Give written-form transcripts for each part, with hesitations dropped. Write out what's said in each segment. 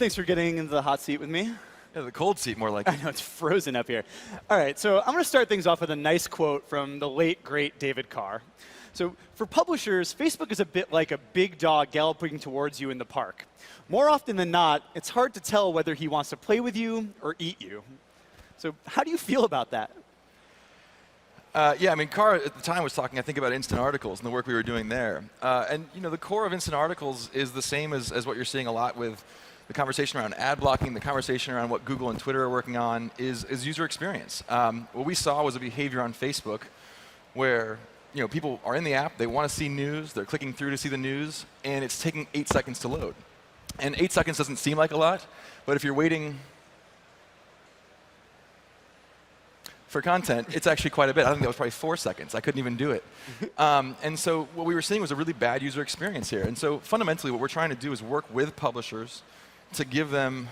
Thanks for getting into the hot seat with me. Yeah, the cold seat, more like. I know, it's frozen up here. All right, so I'm going to start things off with a nice quote from the late, great David Carr. So for publishers, Facebook is a bit like a big dog galloping towards you in the park. More often than not, it's hard to tell whether he wants to play with you or eat you. So how do you feel about that? Yeah, I mean, Carr at the time was talking, I think, about instant articles and the work we were doing there. And the core of instant articles is the same as what you're seeing a lot with the conversation around ad blocking, the conversation around what Google and Twitter are working on is user experience. What we saw was a behavior on Facebook where people are in the app, they want to see news, they're clicking through to see the news, and it's taking 8 seconds to load. And 8 seconds doesn't seem like a lot, but if you're waiting for content, it's actually quite a bit. I think that was probably 4 seconds. I couldn't even do it. And so what we were seeing was a really bad user experience here. And so fundamentally, what we're trying to do is work with publishers to give them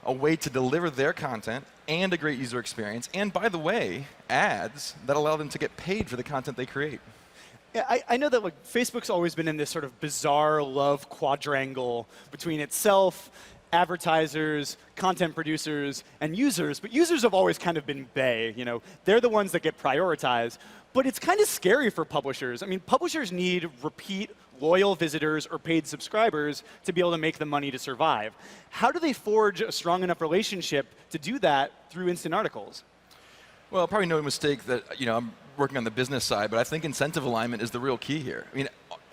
a way to deliver their content and a great user experience. And by the way, ads that allow them to get paid for the content they create. Yeah, I know that Facebook's always been in this sort of bizarre love quadrangle between itself, advertisers, content producers, and users. But users have always kind of been bae. They're the ones that get prioritized. But it's kind of scary for publishers. I mean, publishers need repeat loyal visitors or paid subscribers to be able to make the money to survive. How do they forge a strong enough relationship to do that through instant articles? Well, probably no mistake that I'm working on the business side, but I think incentive alignment is the real key here. I mean,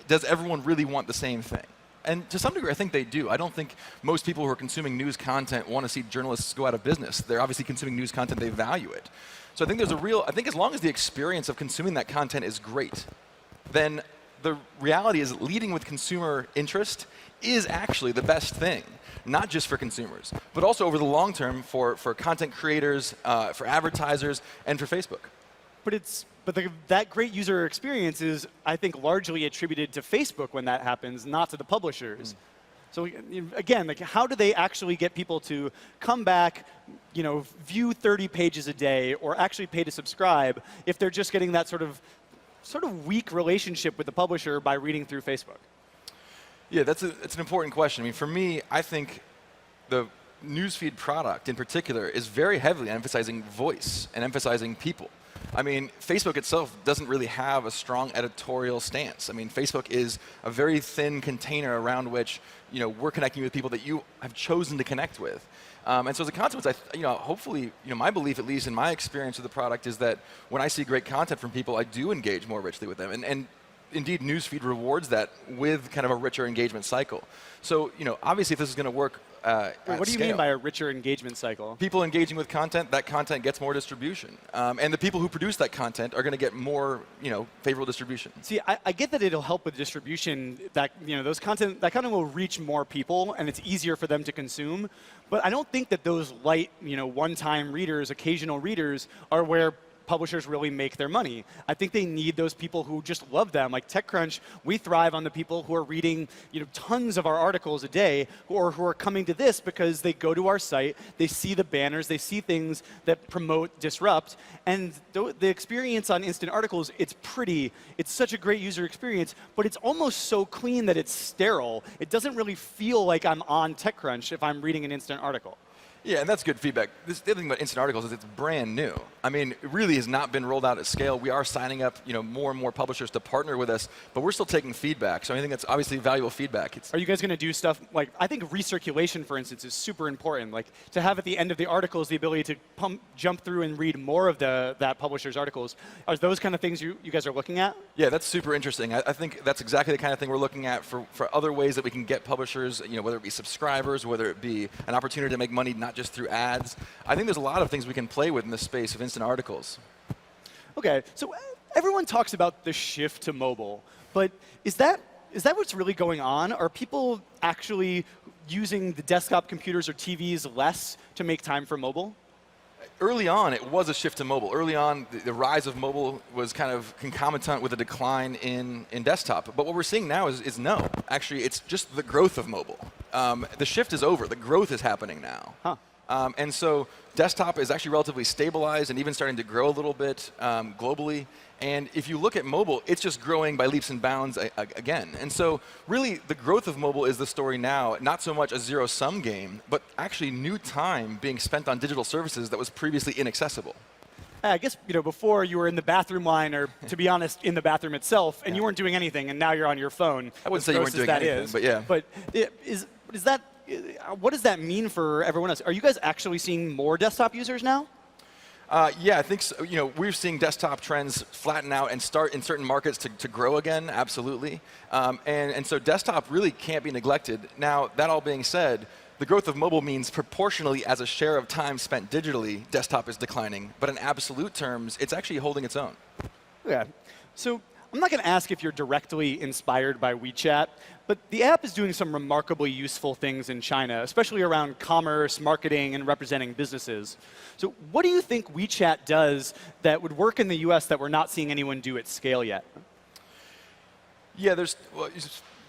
does everyone really want the same thing? And to some degree, I think they do. I don't think most people who are consuming news content want to see journalists go out of business. They're obviously consuming news content, they value it. So I think I think as long as the experience of consuming that content is great, then the reality is leading with consumer interest is actually the best thing, not just for consumers, but also over the long term for content creators, for advertisers, and for Facebook. But that great user experience is, I think, largely attributed to Facebook when that happens, not to the publishers. So again, how do they actually get people to come back, view 30 pages a day, or actually pay to subscribe if they're just getting that sort of weak relationship with the publisher by reading through Facebook? Yeah, that's an important question. I mean, for me, I think the newsfeed product in particular is very heavily emphasizing voice and emphasizing people. I mean, Facebook itself doesn't really have a strong editorial stance. I mean, Facebook is a very thin container around which we're connecting with people that you have chosen to connect with. And so as a consequence, hopefully, my belief, at least in my experience with the product, is that when I see great content from people, I do engage more richly with them. And indeed, newsfeed rewards that with kind of a richer engagement cycle. So, obviously, if this is going to work what do you mean by a richer engagement cycle? People engaging with content, that content gets more distribution. And the people who produce that content are going to get more, favorable distribution. See, I get that it'll help with distribution, that that content will reach more people, and it's easier for them to consume. But I don't think that those light, one-time readers, occasional readers, are where publishers really make their money. I think they need those people who just love them. Like TechCrunch, we thrive on the people who are reading tons of our articles a day, or who are coming to this because they go to our site, they see the banners, they see things that promote Disrupt, and the experience on instant articles, it's such a great user experience, but it's almost so clean that it's sterile. It doesn't really feel like I'm on TechCrunch if I'm reading an instant article. Yeah, and that's good feedback. The other thing about instant articles is it's brand new. I mean, it really has not been rolled out at scale. We are signing up, more and more publishers to partner with us, but we're still taking feedback. So I think that's obviously valuable feedback. Are you guys going to do stuff like, I think recirculation, for instance, is super important. Like to have at the end of the articles the ability to jump through and read more of that publisher's articles. Are those kind of things you guys are looking at? Yeah, that's super interesting. I think that's exactly the kind of thing we're looking at for other ways that we can get publishers, whether it be subscribers, whether it be an opportunity to make money not just through ads. I think there's a lot of things we can play with in the space of instant articles. Okay, so everyone talks about the shift to mobile, but is that what's really going on? Are people actually using the desktop computers or TVs less to make time for mobile? Early on, it was a shift to mobile. Early on, the rise of mobile was kind of concomitant with a decline in desktop. But what we're seeing now is no. Actually, it's just the growth of mobile. The shift is over. The growth is happening now. Huh. And so desktop is actually relatively stabilized and even starting to grow a little bit globally. And if you look at mobile, it's just growing by leaps and bounds again. And so really, the growth of mobile is the story now, not so much a zero-sum game, but actually new time being spent on digital services that was previously inaccessible. I guess before you were in the bathroom line, or to be honest, in the bathroom itself, and you weren't doing anything, and now you're on your phone. I wouldn't say you weren't doing anything, but yeah. But is that, what does that mean for everyone else? Are you guys actually seeing more desktop users now? Yeah, I think so. We're seeing desktop trends flatten out and start in certain markets to grow again, absolutely. And so desktop really can't be neglected. Now, that all being said, the growth of mobile means proportionally as a share of time spent digitally, desktop is declining. But in absolute terms, it's actually holding its own. Yeah. So I'm not going to ask if you're directly inspired by WeChat, but the app is doing some remarkably useful things in China, especially around commerce, marketing, and representing businesses. So what do you think WeChat does that would work in the US that we're not seeing anyone do at scale yet? Yeah,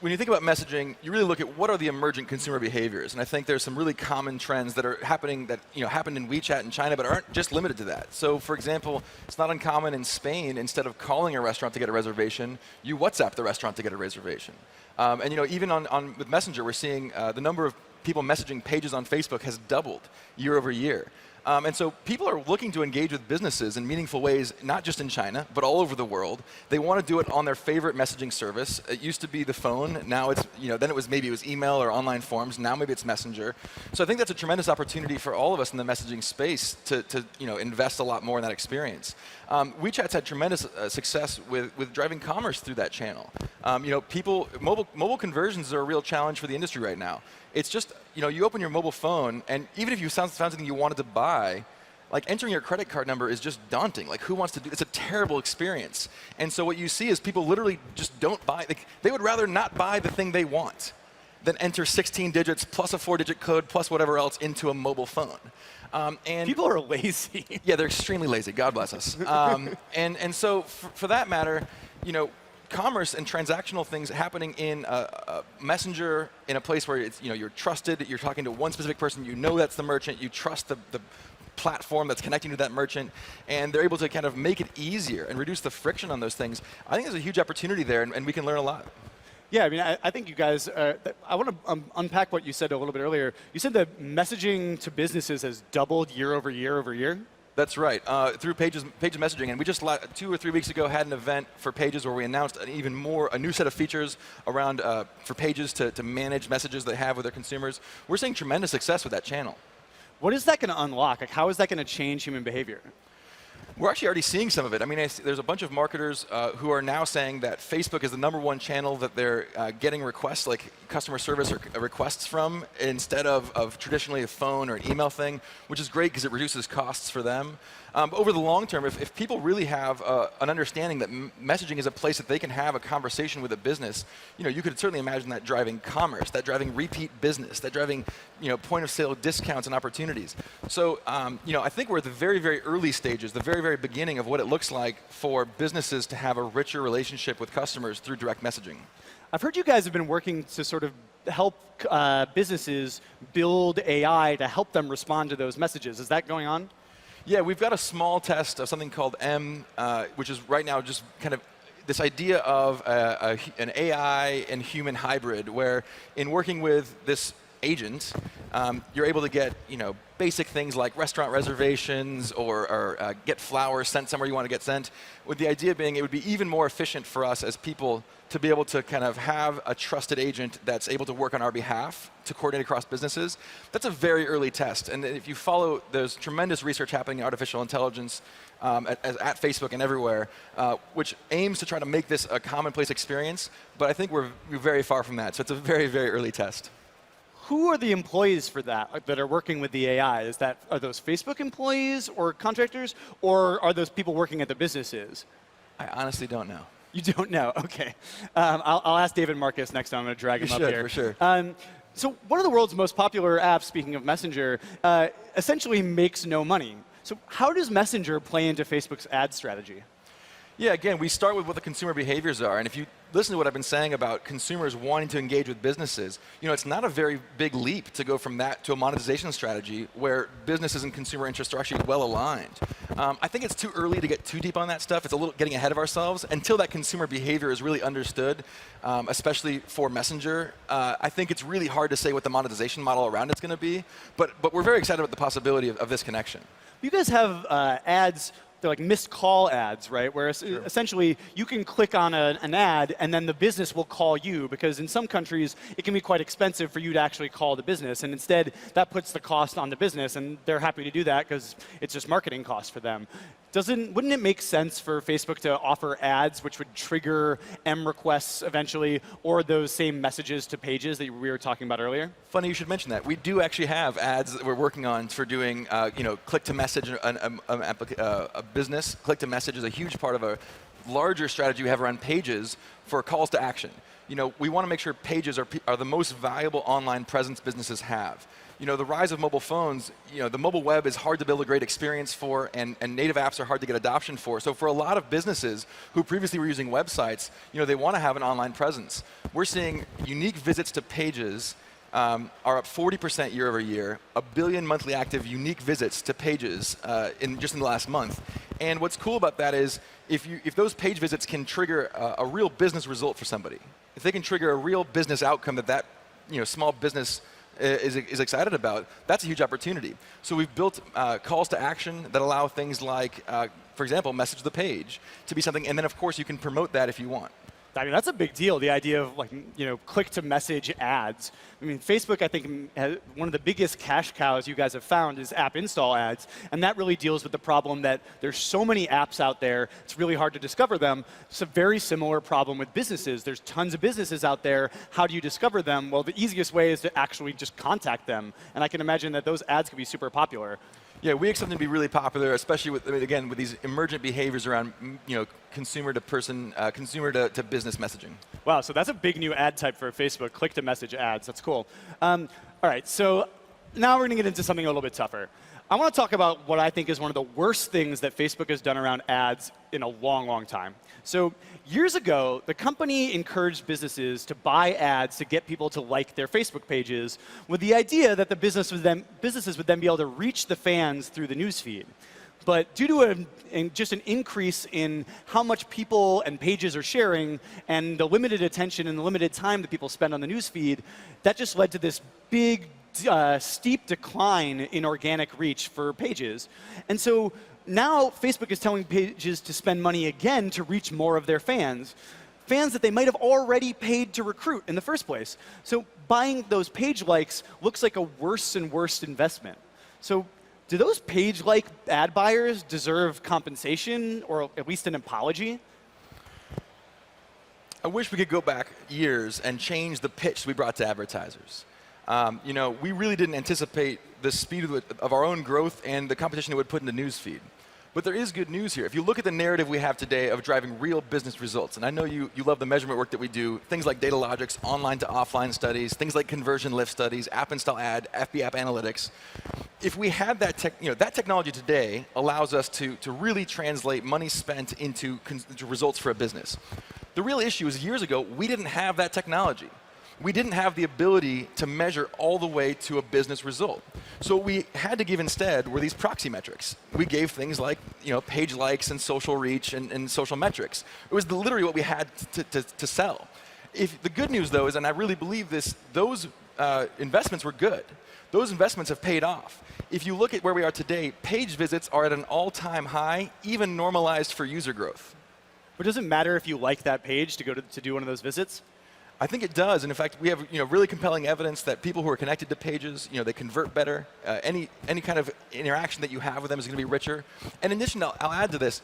when you think about messaging, you really look at what are the emergent consumer behaviors. And I think there's some really common trends that are happening that happened in WeChat in China, but aren't just limited to that. So for example, it's not uncommon in Spain, instead of calling a restaurant to get a reservation, you WhatsApp the restaurant to get a reservation. And even with Messenger, we're seeing the number of people messaging pages on Facebook has doubled year over year. And so people are looking to engage with businesses in meaningful ways, not just in China, but all over the world. They want to do it on their favorite messaging service. It used to be the phone. Now it's, then it was email or online forums. Now maybe it's Messenger. So I think that's a tremendous opportunity for all of us in the messaging space to invest a lot more in that experience. WeChat's had tremendous success with driving commerce through that channel. Mobile conversions are a real challenge for the industry right now. It's just, you open your mobile phone, and even if you found something you wanted to buy, like entering your credit card number is just daunting. Like, who wants to do? It's a terrible experience. And so what you see is people literally just don't buy. They would rather not buy the thing they want than enter 16 digits plus a 4-digit code plus whatever else into a mobile phone. And people are lazy. Yeah, they're extremely lazy. God bless us. And so for that matter, commerce and transactional things happening in a messenger, in a place where it's, you're trusted, you're talking to one specific person, that's the merchant, you trust the platform that's connecting to that merchant, and they're able to kind of make it easier and reduce the friction on those things. I think there's a huge opportunity there, and we can learn a lot. Yeah, I mean, I think you guys, I want to unpack what you said a little bit earlier. You said that messaging to businesses has doubled year over year over year? That's right, through Pages messaging. And we just 2 or 3 weeks ago had an event for Pages where we announced a new set of features around for Pages to manage messages they have with their consumers. We're seeing tremendous success with that channel. What is that going to unlock? Like, how is that going to change human behavior? We're actually already seeing some of it. I mean, there's a bunch of marketers who are now saying that Facebook is the #1 channel that they're getting requests, like customer service or requests from, instead of traditionally a phone or an email thing, which is great because it reduces costs for them. But over the long term, if people really have an understanding that messaging is a place that they can have a conversation with a business, you could certainly imagine that driving commerce, that driving repeat business, that driving point of sale discounts and opportunities. So I think we're at the very, very early stages, the very, very beginning of what it looks like for businesses to have a richer relationship with customers through direct messaging. I've heard you guys have been working to sort of help businesses build AI to help them respond to those messages. Is that going on? Yeah, we've got a small test of something called M, which is right now just kind of this idea of an AI and human hybrid, where in working with this agent, you're able to get basic things like restaurant reservations or get flowers sent somewhere you want to get sent, with the idea being it would be even more efficient for us as people to be able to kind of have a trusted agent that's able to work on our behalf to coordinate across businesses. That's a very early test. And if you follow, there's tremendous research happening in artificial intelligence at Facebook and everywhere, which aims to try to make this a commonplace experience. But I think we're very far from that. So it's a very, very early test. Who are the employees for that are working with the AI? Are those Facebook employees or contractors, or are those people working at the businesses? I honestly don't know. You don't know? Okay. I'll ask David Marcus next time. I'm going to drag him up here. For sure. So one of the world's most popular apps, speaking of Messenger, essentially makes no money. So how does Messenger play into Facebook's ad strategy? Yeah, again, we start with what the consumer behaviors are, and if you listen to what I've been saying about consumers wanting to engage with businesses, it's not a very big leap to go from that to a monetization strategy where businesses and consumer interests are actually well aligned. I think it's too early to get too deep on that stuff. It's a little getting ahead of ourselves until that consumer behavior is really understood, especially for Messenger. I think it's really hard to say what the monetization model around it's going to be, but we're very excited about the possibility of this connection. You guys have ads. They're like missed call ads, right? Where essentially you can click on an ad and then the business will call you, because in some countries it can be quite expensive for you to actually call the business, and instead that puts the cost on the business, and they're happy to do that because it's just marketing costs for them. Wouldn't it make sense for Facebook to offer ads which would trigger M requests eventually, or those same messages to pages that we were talking about earlier? Funny you should mention that. We do actually have ads that we're working on for doing, click to message a business. Click to message is a huge part of a larger strategy we have around pages for calls to action. We want to make sure pages are the most valuable online presence businesses have. The rise of mobile phones, the mobile web is hard to build a great experience for, and native apps are hard to get adoption for. So for a lot of businesses who previously were using websites, they want to have an online presence. We're seeing unique visits to pages are up 40% year over year, 1 billion monthly active unique visits to pages just in the last month. And what's cool about that is if those page visits can trigger a real business result for somebody, if they can trigger a real business outcome that small business is excited about, that's a huge opportunity. So we've built calls to action that allow things like, for example, message the page to be something, and then of course you can promote that if you want. I mean, that's a big deal, the idea of click-to-message ads. I mean, Facebook, I think, has one of the biggest cash cows you guys have found is app install ads, and that really deals with the problem that there's so many apps out there, it's really hard to discover them. It's a very similar problem with businesses. There's tons of businesses out there. How do you discover them? Well, the easiest way is to actually just contact them, and I can imagine that those ads could be super popular. Yeah, we expect them to be really popular, especially with these emergent behaviors around, consumer to person, consumer to business messaging. Wow, so that's a big new ad type for Facebook, click-to-message ads. That's cool. All right, so now we're going to get into something a little bit tougher. I want to talk about what I think is one of the worst things that Facebook has done around ads in a long, long time. So years ago, the company encouraged businesses to buy ads to get people to like their Facebook pages with the idea that the businesses would then be able to reach the fans through the newsfeed. But due to just an increase in how much people and pages are sharing and the limited attention and the limited time that people spend on the newsfeed, that just led to this big, steep decline in organic reach for pages. And so now Facebook is telling pages to spend money again to reach more of their fans that they might have already paid to recruit in the first place. So buying those page likes looks like a worse and worse investment. So do those page-like ad buyers deserve compensation or at least an apology? I wish we could go back years and change the pitch we brought to advertisers. We really didn't anticipate the speed of our own growth and the competition it would put in the newsfeed. But there is good news here. If you look at the narrative we have today of driving real business results, and I know you love the measurement work that we do, things like data logics, online to offline studies, things like conversion lift studies, app install ad, FB app analytics. If we had that that technology today allows us to really translate money spent into results for a business. The real issue is years ago, we didn't have that technology. We didn't have the ability to measure all the way to a business result. So what we had to give instead were these proxy metrics. We gave things like page likes and social reach and social metrics. It was literally what we had to sell. The good news, though, is, and I really believe this, those investments were good. Those investments have paid off. If you look at where we are today, page visits are at an all-time high, even normalized for user growth. But does it matter if you like that page to do one of those visits? I think it does, and in fact, we have really compelling evidence that people who are connected to pages, they convert better. Any kind of interaction that you have with them is going to be richer. And in addition, I'll add to this.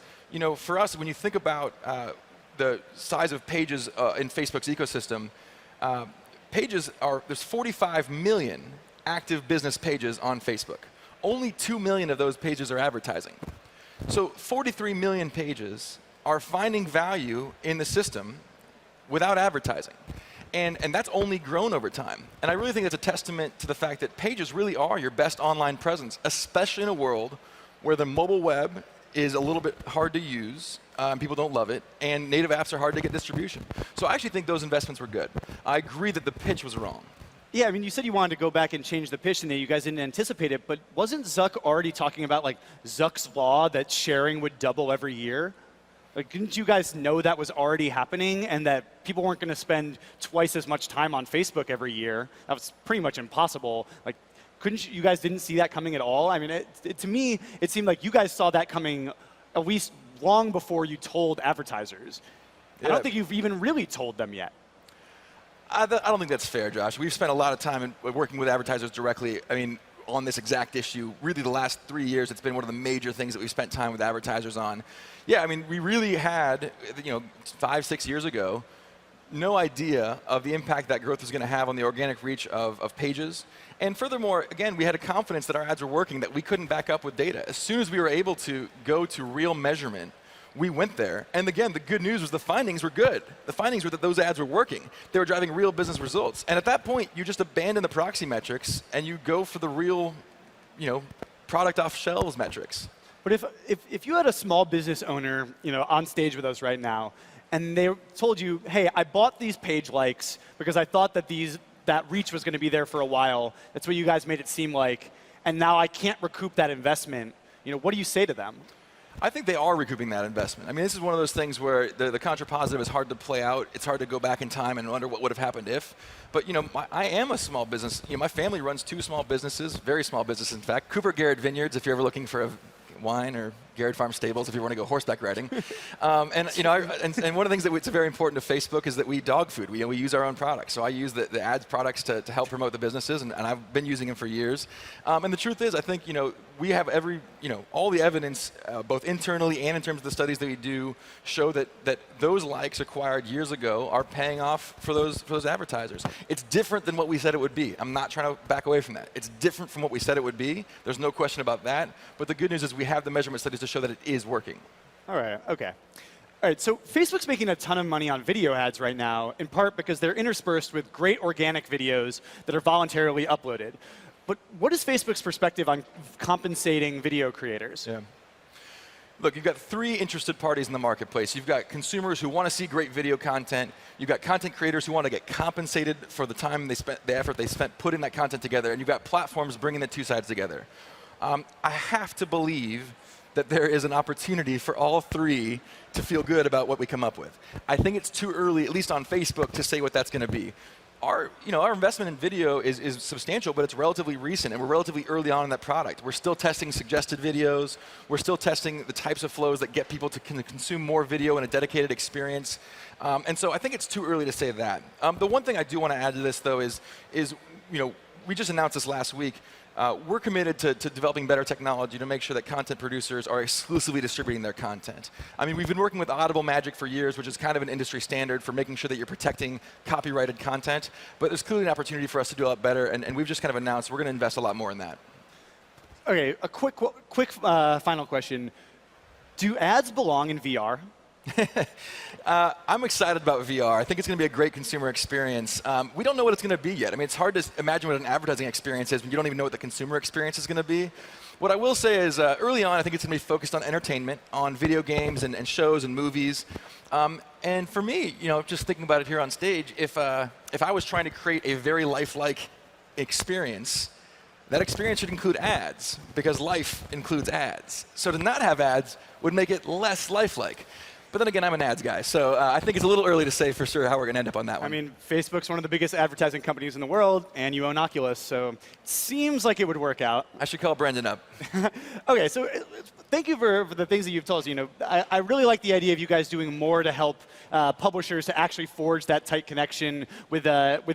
For us, when you think about the size of pages in Facebook's ecosystem, there's 45 million active business pages on Facebook. Only 2 million of those pages are advertising. So 43 million pages are finding value in the system without advertising. And that's only grown over time. And I really think that's a testament to the fact that pages really are your best online presence, especially in a world where the mobile web is a little bit hard to use people don't love it, and native apps are hard to get distribution. So I actually think those investments were good. I agree that the pitch was wrong. Yeah, I mean, you said you wanted to go back and change the pitch and that you guys didn't anticipate it, but wasn't Zuck already talking about like Zuck's law that sharing would double every year? Like, didn't you guys know that was already happening and that people weren't going to spend twice as much time on Facebook every year? That was pretty much impossible. Like, you guys didn't see that coming at all? I mean, to me, it seemed like you guys saw that coming at least long before you told advertisers. Yeah. I don't think you've even really told them yet. I don't think that's fair, Josh. We've spent a lot of time working with advertisers directly. I mean, on this exact issue. Really, the last 3 years, it's been one of the major things that we've spent time with advertisers on. Yeah, I mean, we really had, 5, 6 years ago, no idea of the impact that growth was going to have on the organic reach of pages. And furthermore, again, we had a confidence that our ads were working that we couldn't back up with data. As soon as we were able to go to real measurement, we went there. And again, the good news was the findings were good. The findings were that those ads were working. They were driving real business results. And at that point, you just abandon the proxy metrics and you go for the real, product off shelves metrics. But if you had a small business owner, on stage with us right now, and they told you, hey, I bought these page likes because I thought that reach was going to be there for a while. That's what you guys made it seem like. And now I can't recoup that investment. What do you say to them? I think they are recouping that investment. I mean, this is one of those things where the contrapositive is hard to play out. It's hard to go back in time and wonder what would have happened if. But I am a small business. My family runs 2 small businesses, very small businesses, in fact. Cooper Garrett Vineyards, if you're ever looking for a wine, or Garrett Farm Stables if you want to go horseback riding. And one of the things that's very important to Facebook is that we dog food. We use our own products. So I use the ads products to help promote the businesses, and I've been using them for years. And the truth is, I think we have all the evidence, both internally and in terms of the studies that we do, show that those likes acquired years ago are paying off for those advertisers. It's different than what we said it would be. I'm not trying to back away from that. It's different from what we said it would be. There's no question about that. But the good news is we have the measurement studies to show that it is working. All right, okay. All right, so Facebook's making a ton of money on video ads right now, in part because they're interspersed with great organic videos that are voluntarily uploaded. But what is Facebook's perspective on compensating video creators? Yeah. Look, you've got 3 interested parties in the marketplace. You've got consumers who want to see great video content. You've got content creators who want to get compensated for the time they spent, the effort they spent putting that content together. And you've got platforms bringing the 2 sides together. I have to believe that there is an opportunity for all 3 to feel good about what we come up with. I think it's too early, at least on Facebook, to say what that's going to be. Our investment in video is substantial, but it's relatively recent, and we're relatively early on in that product. We're still testing suggested videos. We're still testing the types of flows that get people to consume more video in a dedicated experience. And so I think it's too early to say that. The one thing I do want to add to this, though, is we just announced this last week. We're committed to developing better technology to make sure that content producers are exclusively distributing their content. I mean, we've been working with Audible Magic for years, which is kind of an industry standard for making sure that you're protecting copyrighted content. But there's clearly an opportunity for us to do a lot better, and we've just kind of announced we're going to invest a lot more in that. Okay, a quick final question. Do ads belong in VR? I'm excited about VR. I think it's going to be a great consumer experience. We don't know what it's going to be yet. I mean, it's hard to imagine what an advertising experience is when you don't even know what the consumer experience is going to be. What I will say is early on, I think it's going to be focused on entertainment, on video games and shows and movies. And for me, just thinking about it here on stage, if I was trying to create a very lifelike experience, that experience should include ads, because life includes ads. So to not have ads would make it less lifelike. But then again, I'm an ads guy, so I think it's a little early to say for sure how we're going to end up on that one. I mean, Facebook's one of the biggest advertising companies in the world, and you own Oculus, so it seems like it would work out. I should call Brendan up. Okay, so thank you for the things that you've told us. I really like the idea of you guys doing more to help publishers to actually forge that tight connection with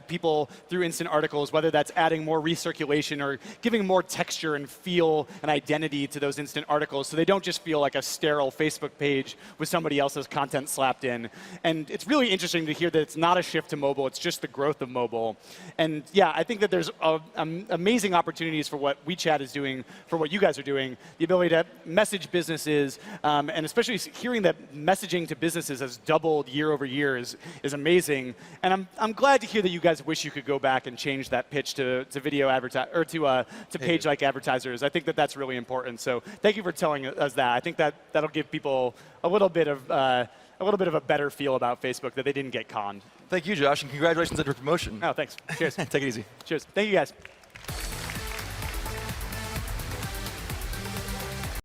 people through instant articles, whether that's adding more recirculation or giving more texture and feel and identity to those instant articles, so they don't just feel like a sterile Facebook page with somebody else's content slapped in. And it's really interesting to hear that it's not a shift to mobile, it's just the growth of mobile. And yeah, I think that there's amazing opportunities for what WeChat is doing, for what you guys are doing, the ability to mess message businesses, and especially hearing that messaging to businesses has doubled year over year is amazing. And I'm glad to hear that you guys wish you could go back and change that pitch to video or to page-like advertisers. I think that that's really important. So thank you for telling us that. I think that that'll give people a little bit of a better feel about Facebook that they didn't get conned. Thank you, Josh, and congratulations on your promotion. Oh, thanks. Cheers. Take it easy. Cheers. Thank you, guys.